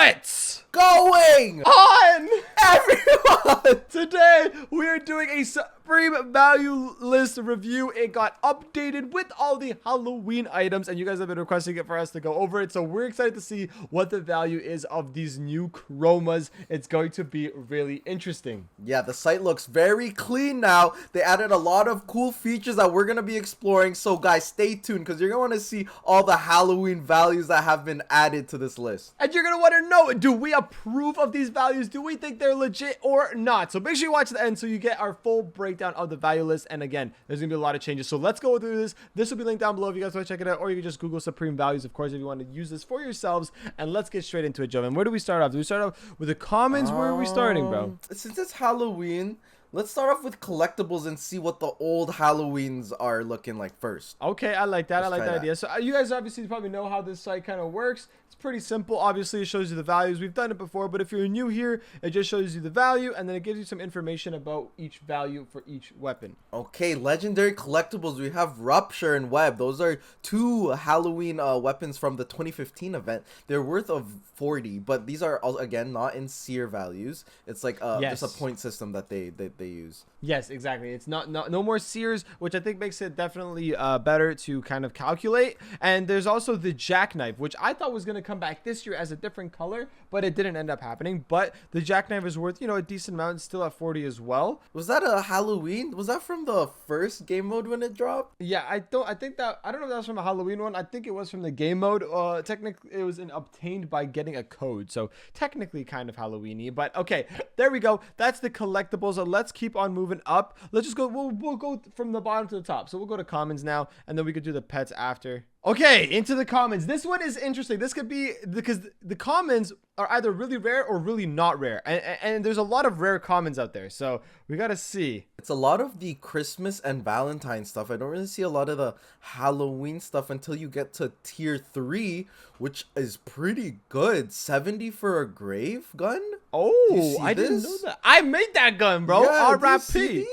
What's going on, everyone? Today we are doing a supreme value list review. It got updated with all the Halloween items, and you guys have been requesting it for us to go over it. So we're excited to see what the value is of these new chromas. It's going to be really interesting. Yeah, the site looks very clean now. They added a lot of cool features that we're going to be exploring. So guys, stay tuned because you're going to want to see all the Halloween values that have been added to this list. And you're going to want to know, do we approve of these values? Do we think they're legit or not? So make sure you watch the end so you get our full breakdown of the value list. And again, there's going to be a lot of changes. So let's go through this. This will be linked down below if you guys want to check it out. Or you can just Google Supreme Values, of course, if you want to use this for yourselves. And let's get straight into it, gentlemen. Where do we start off? Do we start off with the commons? Where are we starting, bro? Since it's Halloween, let's start off with collectibles and see what the old Halloweens are looking like first. Okay, I like that. I like that that. idea. So you guys obviously probably know how this site kind of works. It's pretty simple. Obviously, it shows you the values. We've done it before, but if you're new here, it just shows you the value, and then it gives you some information about each value for each weapon. Okay, legendary collectibles. We have Rupture and Web. Those are two Halloween weapons from the 2015 event. They're worth of 40, but these are, again, not in seer values. It's like Yes. just a point system that they use. Yes, exactly. It's no more sears, which I think makes it definitely better to kind of calculate. And there's also the jackknife, which I thought was going to come back this year as a different color, but it didn't end up happening. But the jackknife is worth, you know, a decent amount. It's still at 40 as well. Was that a Halloween? Was that from the first game mode when it dropped? Yeah, I don't know if that was from a Halloween one. I think it was from the game mode. Technically, it was obtained by getting a code. So technically kind of Halloween-y. But okay, there we go. That's the collectibles. So let's keep on moving up. Let's just go. We'll go from the bottom to the top. So we'll go to commons now, and then we could do the pets after. Okay, into the commons. This one is interesting. This could be because the commons are either really rare or really not rare. And there's a lot of rare commons out there. So we got to see. It's a lot of the Christmas and Valentine stuff. I don't really see a lot of the Halloween stuff until you get to tier 3, which is pretty good. 70 for a grave gun? Oh, I didn't know that. I made that gun, bro. Yeah, RIP.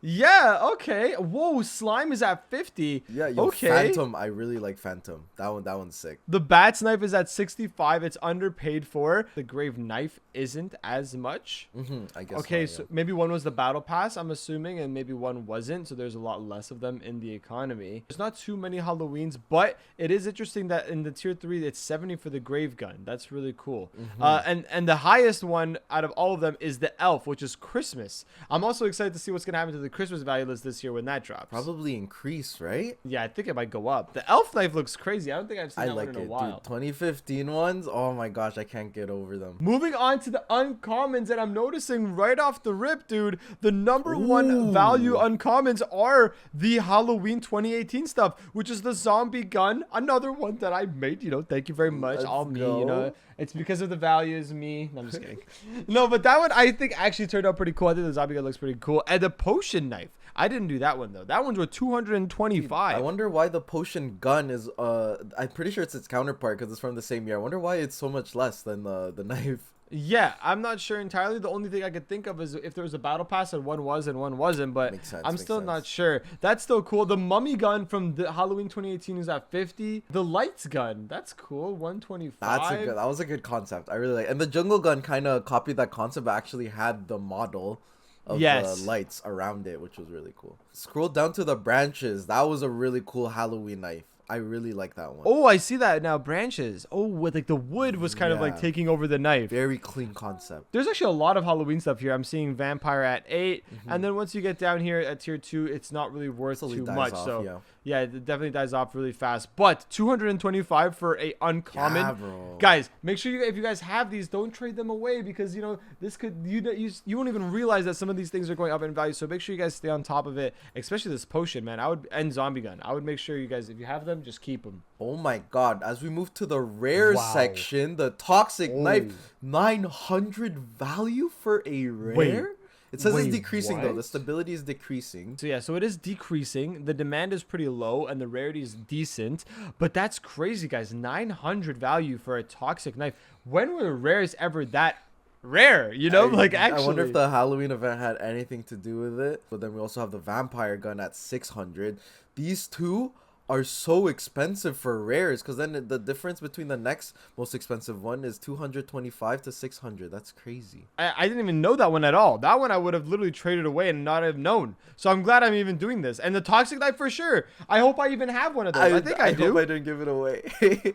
Yeah, okay. Whoa, slime is at 50. Yeah, yo, okay. Phantom. I really like Phantom. That one's sick. The bat's knife is at 65. It's underpaid for. The grave knife isn't as much. I guess. Okay, so maybe one was the battle pass, I'm assuming, and maybe one wasn't. So there's a lot less of them in the economy. There's not too many Halloweens, but it is interesting that in the tier 3, it's 70 for the grave gun. That's really cool. And the highest one out of all of them is the elf, which is Christmas. I'm also excited to see what's gonna happen to the Christmas value list this year when that drops. Probably increase, right? Yeah, I think it might go up. The elf knife looks crazy. I don't think I've seen that like one in a it, while. dude. 2015 ones. Oh my gosh, I can't get over them. Moving on to the uncommons, and I'm noticing right off the rip, dude, the number one value uncommons are the Halloween 2018 stuff, which is the zombie gun. Another one that I made, you know, thank you very much. All me, you know. It's because of the values, me. No, I'm just kidding. No, but that one I think actually turned out pretty cool. I think the zombie gun looks pretty cool. And the potion knife. I didn't do that one, though. That one's worth 225. I wonder why the potion gun is, I'm pretty sure it's its counterpart because it's from the same year. I wonder why it's so much less than the knife. Yeah, I'm not sure entirely. The only thing I could think of is if there was a battle pass and one was and one wasn't, but I'm still not sure. That's still cool. The mummy gun from the Halloween 2018 is at 50. The lights gun, that's cool, 125. That was a good concept. I really like. And the jungle gun kind of copied that concept, but actually had the model of the lights around it, which was really cool. Scroll down to the branches. That was a really cool Halloween knife. I really like that one. Oh, I see that now. Branches. Oh, with like the wood was kind of like taking over the knife. Very clean concept. There's actually a lot of Halloween stuff here. I'm seeing vampire at 8, and then once you get down here at tier 2, it's not really worth too much. Yeah, it definitely dies off really fast. But 225 for a uncommon. Yeah, bro. Guys, make sure if you guys have these, don't trade them away because you know this could you won't even realize that some of these things are going up in value. So make sure you guys stay on top of it, especially this potion, man. And zombie gun. I would make sure you guys, if you have them, just keep them. Oh my god, as we move to the rare section, the toxic knife, 900 value for a rare. It says it's decreasing though. The stability is decreasing. So yeah, so it is decreasing. The demand is pretty low and the rarity is decent. But that's crazy, guys. 900 value for a toxic knife. When were rares ever that rare? You know, like actually. I wonder if the Halloween event had anything to do with it. But then we also have the vampire gun at 600. These two are so expensive for rares, because then the difference between the next most expensive one is 225 to 600. That's crazy. I didn't even know that one at all. That one I would have literally traded away and not have known. So I'm glad I'm even doing this. And the Toxic Knife for sure. I hope I even have one of those. I think I do. I hope I didn't give it away.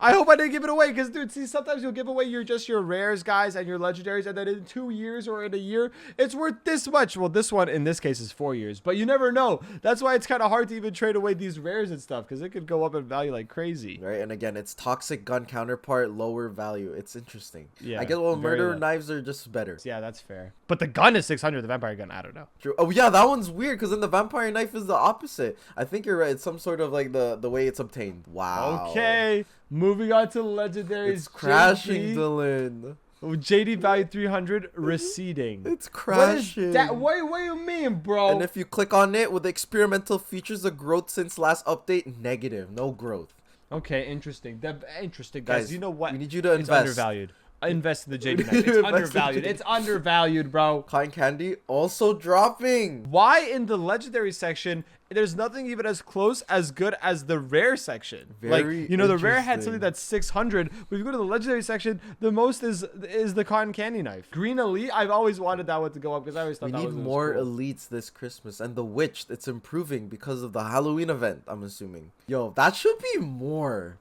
I hope I didn't give it away, because dude, see, sometimes you'll give away your rares, guys, and your legendaries, and then in 2 years or in a year, it's worth this much. Well, this one in this case is 4 years, but you never know. That's why it's kind of hard to even trade away these rares and stuff, because it could go up in value like crazy. Right, and again, it's Toxic Gun counterpart, lower value. It's interesting. Yeah, I guess, well, murder knives are just better. Yeah, that's fair. But the gun is 600. The vampire gun, I don't know. True. Oh yeah, that one's weird, because then the vampire knife is the opposite. I think you're right. It's some sort of like the way it's obtained. Wow. Okay, moving on to legendaries. It's crashing, Dylan. JD value 300, receding. It's crashing. What do you mean, bro? And if you click on it with experimental features, the growth since last update, negative. No growth. Okay, interesting. Interesting, guys. You know what? We need you to invest. It's undervalued. Invest in the JD knife. It's undervalued. It's undervalued, bro. Cotton candy also dropping. Why in the legendary section there's nothing even as close as good as the rare section? Very the rare had something that's 600, but if you go to the legendary section, the most is the cotton candy knife. Green elite, I've always wanted that one to go up, because I always thought that was cool. We need more elites this Christmas, and the witch, it's improving because of the Halloween event, I'm assuming. Yo, that should be more.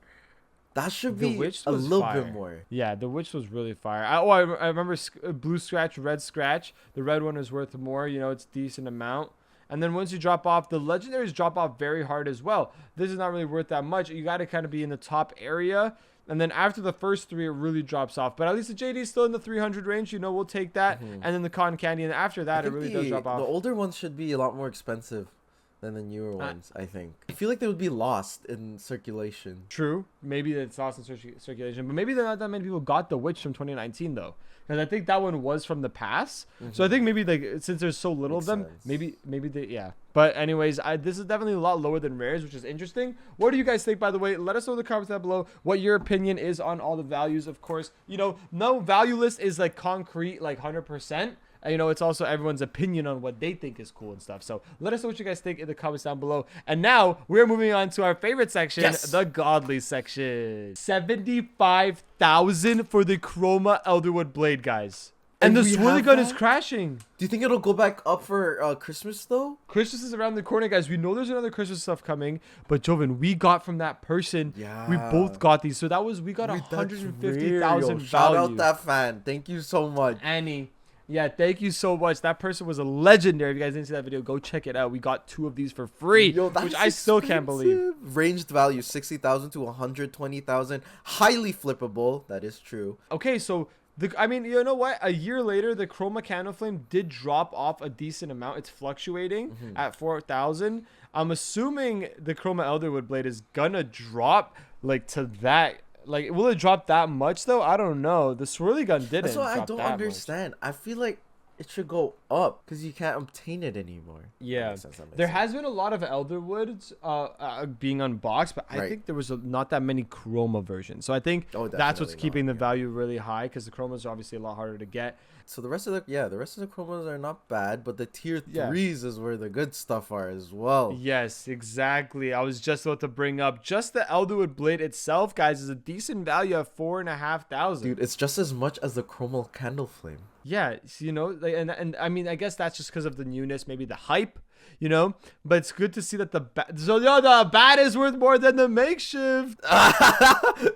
That should be a little bit more. Yeah, the witch was really fire. I remember blue scratch, red scratch. The red one is worth more. It's a decent amount. And then once you drop off, the legendaries drop off very hard as well. This is not really worth that much. You got to kind of be in the top area. And then after the first 3, it really drops off. But at least the JD is still in the 300 range. We'll take that. And then the cotton candy. And after that, it really does drop off. The older ones should be a lot more expensive than the newer ones, I think. I feel like they would be lost in circulation. True. Maybe it's lost in circulation. But maybe not that many people got the Witch from 2019, though. Because I think that one was from the past. So I think maybe since there's so little of them, maybe they, yeah. But anyways, this is definitely a lot lower than rares, which is interesting. What do you guys think, by the way? Let us know in the comments down below what your opinion is on all the values. Of course, no value list is like concrete, like 100%. It's also everyone's opinion on what they think is cool and stuff. So let us know what you guys think in the comments down below. And now we're moving on to our favorite section, the godly section. 75,000 for the Chroma Elderwood Blade, guys. And the swirly gun is crashing. Do you think it'll go back up for Christmas, though? Christmas is around the corner, guys. We know there's another Christmas stuff coming. But, Joven, we got from that person. Yeah. We both got these. So we got 150,000 value. Shout out that fan. Thank you so much. Annie. Yeah, thank you so much. That person was a legendary. If you guys didn't see that video, go check it out. We got 2 of these for free, which I still can't believe. Ranged value 60,000 to 120,000. Highly flippable. That is true. Okay, so you know what? A year later, the Chroma Candle Flame did drop off a decent amount. It's fluctuating at 4,000. I'm assuming the Chroma Elderwood Blade is gonna drop like to that. Like, will it drop that much though? I don't know. The swirly gun didn't. That's what I don't understand. I feel like it should go up because you can't obtain it anymore. Yeah, there has been a lot of Elderwoods being unboxed, but I think there was not that many Chroma versions. So I think that's what's keeping the value really high, because the Chromas are obviously a lot harder to get. So the rest of the Chromas are not bad, but the tier 3s is where the good stuff are as well. Yes, exactly. I was just about to bring up just the Elderwood Blade itself, guys, is a decent value of 4,500. Dude, it's just as much as the Chroma Candle Flame. Yeah, and I mean, I guess that's just because of the newness, maybe the hype, but it's good to see that the bat is worth more than the makeshift.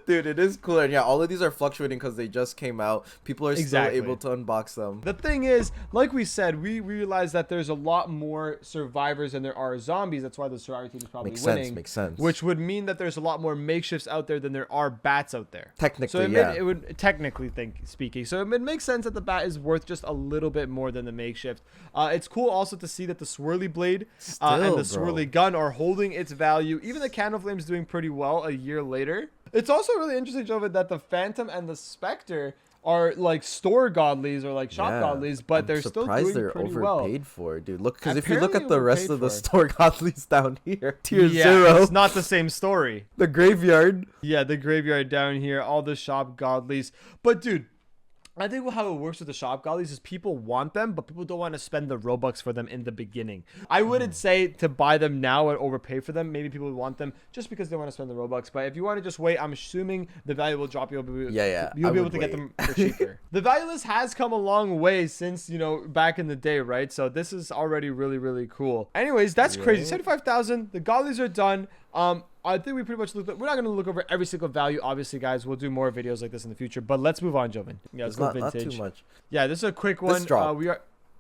Dude, it is cool. And yeah, all of these are fluctuating because they just came out. People are still able to unbox them. The thing is, like we said, we realize that there's a lot more survivors than there are zombies. That's why the survivor team is probably winning. Makes sense. Which would mean that there's a lot more makeshifts out there than there are bats out there. Technically, it would technically speaking. So it makes sense that the bat is worth just a little bit more than the makeshift. It's cool also to see that the swirly blade and the swirly gun are holding its value. Even the candle flame is doing pretty well a year later. It's also really interesting, Joven, that the Phantom and the Spectre are like store godlies or like shop godlies, but they're still doing they're pretty overpaid for, dude. Look, because if you look at the rest of the store godlies down here, tier 0, it's not the same story. The graveyard, the graveyard down here, all the shop godlies. But dude, I think how it works with the shop galleys is people want them, but people don't want to spend the Robux for them in the beginning. I wouldn't say to buy them now and overpay for them. Maybe people want them just because they want to spend the Robux. But if you want to just wait, I'm assuming the value will drop. You'll be able to get them for cheaper. The value list has come a long way since, you know, back in the day, right? So this is already really, really cool. Anyways, that's crazy. 75,000. The galleys are done. I think we pretty much looked at, we're not going to look over every single value, obviously, guys. We'll do more videos like this in the future, but let's move on, Joven. Yeah, let's go vintage. Not too much. Yeah, this is a quick one.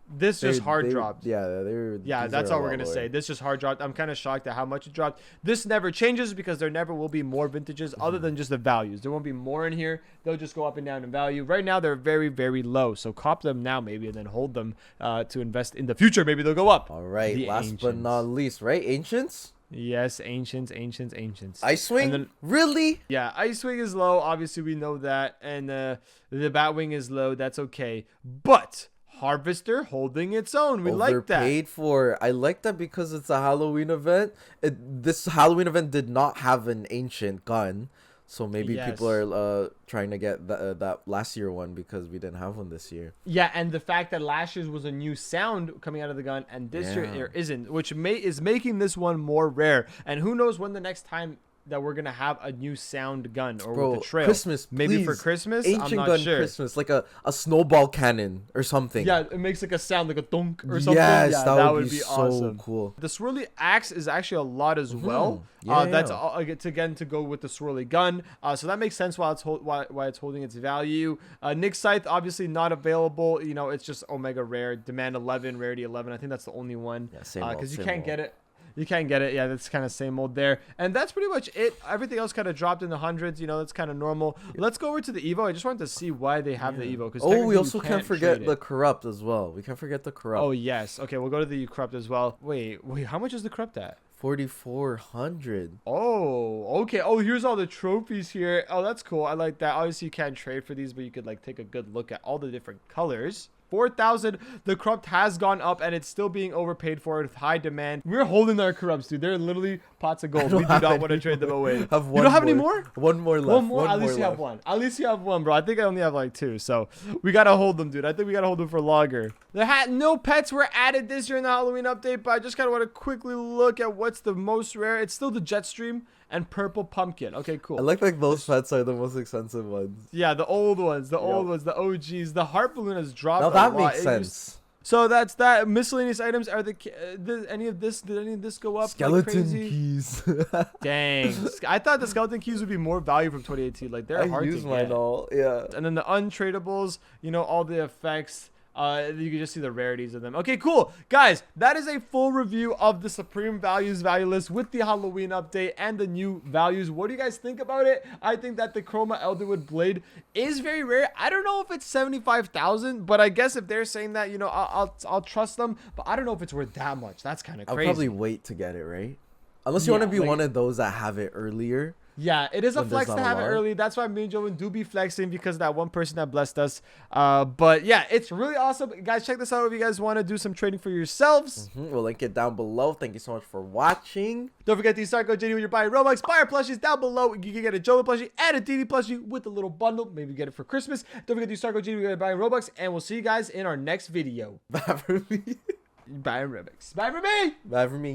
This just hard dropped. Yeah, that's all we're going to say. This just hard dropped. I'm kind of shocked at how much it dropped. This never changes because there never will be more vintages other than just the values. There won't be more in here. They'll just go up and down in value. Right now, they're very, very low. So cop them now maybe and then hold them to invest in the future. Maybe they'll go up. All right, last but not least, right? Ancients? Yes, ancients. Ice Swing? Then, really? Yeah, Ice Swing is low. Obviously, we know that. And the Batwing is low. That's okay. But Harvester holding its own. We like that. Overpaid for. I like that because it's a Halloween event. This Halloween event did not have an ancient gun. So maybe people are trying to get that last year one because we didn't have one this year. Yeah, and the fact that last year's was a new sound coming out of the gun and this year there isn't, which is making this one more rare. And who knows when the next time that we're gonna have a new sound gun or with the trail. Christmas, maybe for Christmas. Ancient I'm not gun sure. Christmas, like a snowball cannon or something. Yeah, it makes like a sound like a thunk or something. Yes, yeah, that would be so awesome. Cool. The swirly axe is actually a lot as well. That's again to go with the swirly gun. So that makes sense why it's holding its value. Nick Scythe obviously not available. You know, it's just Omega rare, demand 11, rarity 11. I think that's the only one. Yeah, because you can't get it. You can't get it. Yeah, that's kind of same old there. And that's pretty much it. Everything else kind of dropped in the hundreds. You know, that's kind of normal. Let's go over to the Evo. I just wanted to see why they have the Evo. We also can't forget the Corrupt as well. We can't forget the Corrupt. Oh, yes. Okay, we'll go to the Corrupt as well. Wait, how much is the Corrupt at? 4,400. Oh, okay. Oh, here's all the trophies here. Oh, that's cool. I like that. Obviously, you can't trade for these, but you could like take a good look at all the different colors. 4,000. The Corrupt has gone up and it's still being overpaid for with high demand. We're holding our Corrupts, dude. They're literally pots of gold. We do not want to trade them away. You don't have any more? One more left. One more. At least you have one. At least you have one, bro. I think I only have like 2. So we got to hold them, dude. I think we got to hold them for longer. No pets were added this year in the Halloween update, but I just kind of want to quickly look at what's the most rare. It's still the Jetstream and Purple Pumpkin. Okay, cool. I like those pets are the most expensive ones. Yeah, the old ones, the OGs. The Heart Balloon has dropped. Now that makes sense. So that's that. Miscellaneous items are did any of this go up? Skeleton keys. Dang. I thought the skeleton keys would be more value from 2018. Like they're hard to get. Mine all. Yeah. And then the untradables, you know, all the effects. You can just see the rarities of them. Okay, cool. Guys, that is a full review of the Supreme Values value list with the Halloween update and the new values. What do you guys think about it? I think that the Chroma Elderwood Blade is very rare. I don't know if it's 75,000, but I guess if they're saying that, you know, I'll trust them. But I don't know if it's worth that much. That's kind of crazy. I'll probably wait to get it, right? Unless you want to be one of those that have it earlier. Yeah, it is a flex to have it early. That's why me and Joven do be flexing because of that one person that blessed us. But yeah, it's really awesome. Guys, check this out if you guys want to do some trading for yourselves. We'll link it down below. Thank you so much for watching. Don't forget to use code JD when you're buying Roblox. Buy our plushies down below. You can get a Joven plushie and a DD plushie with a little bundle. Maybe get it for Christmas. Don't forget to use code JD when you're buying Roblox. And we'll see you guys in our next video. Bye for me. Bye, Roblox. Bye for me. Bye for me.